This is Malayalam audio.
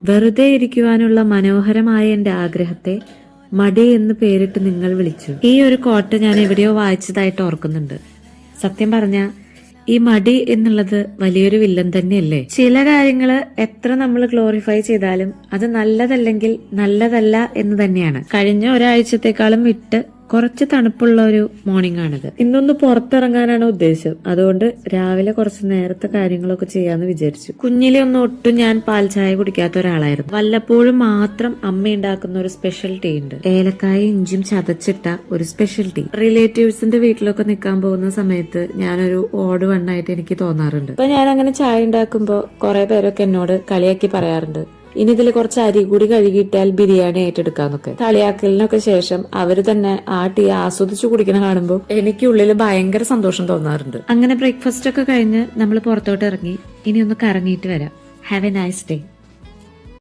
വെറുതെ ഇരിക്കുവാനുള്ള മനോഹരമായ എന്റെ ആഗ്രഹത്തെ മടി എന്ന് പേരിട്ട് നിങ്ങൾ വിളിച്ചു. ഈ ഒരു കോട്ട് ഞാൻ എവിടെയോ വായിച്ചതായിട്ട് ഓർക്കുന്നുണ്ട്. സത്യം പറഞ്ഞ ഈ മടി എന്നുള്ളത് വലിയൊരു വില്ലൻ തന്നെയല്ലേ? ചില കാര്യങ്ങള് എത്ര നമ്മൾ ഗ്ലോറിഫൈ ചെയ്താലും അത് നല്ലതല്ലെങ്കിൽ നല്ലതല്ല എന്ന് തന്നെയാണ്. കഴിഞ്ഞ ഒരാഴ്ചത്തെക്കാളും വിട്ട് കുറച്ച് തണുപ്പുള്ള ഒരു മോർണിംഗ് ആണിത്. ഇന്നൊന്ന് പുറത്തിറങ്ങാനാണ് ഉദ്ദേശം. അതുകൊണ്ട് രാവിലെ കുറച്ച് നേരത്തെ കാര്യങ്ങളൊക്കെ ചെയ്യാന്ന് വിചാരിച്ചു. കുഞ്ഞിലെ ഒന്നും ഒട്ടും ഞാൻ പാൽ ചായ കുടിക്കാത്ത ഒരാളായിരുന്നു. വല്ലപ്പോഴും മാത്രം അമ്മ ഉണ്ടാക്കുന്ന ഒരു സ്പെഷ്യൽ ടീ ഉണ്ട്. ഏലക്കായ ഇഞ്ചും ചതച്ചിട്ട ഒരു സ്പെഷ്യൽ ടീ. റിലേറ്റീവ്സിന്റെ വീട്ടിലൊക്കെ നിൽക്കാൻ പോകുന്ന സമയത്ത് ഞാനൊരു ഓട് വണ്ണായിട്ട് എനിക്ക് തോന്നാറുണ്ട്. അപ്പൊ ഞാൻ അങ്ങനെ ചായ ഉണ്ടാക്കുമ്പോ കുറെ പേരൊക്കെ എന്നോട് കളിയാക്കി പറയാറുണ്ട്, ഇനി ഇതിൽ കുറച്ച് അരി കൂടി കഴുകിയിട്ടാൽ ബിരിയാണി ഏറ്റെടുക്കാന്നൊക്കെ. കളിയാക്കലിനൊക്കെ ശേഷം അവര് തന്നെ ആ ടീ ആസ്വദിച്ചു കുടിക്കുന്ന കാണുമ്പോൾ എനിക്കുള്ളിൽ ഭയങ്കര സന്തോഷം തോന്നാറുണ്ട്. അങ്ങനെ ബ്രേക്ക്ഫാസ്റ്റ് ഒക്കെ കഴിഞ്ഞ് നമ്മൾ പുറത്തോട്ട് ഇറങ്ങി. ഇനി ഒന്ന് കറങ്ങിയിട്ട് വരാം. Have A nice day.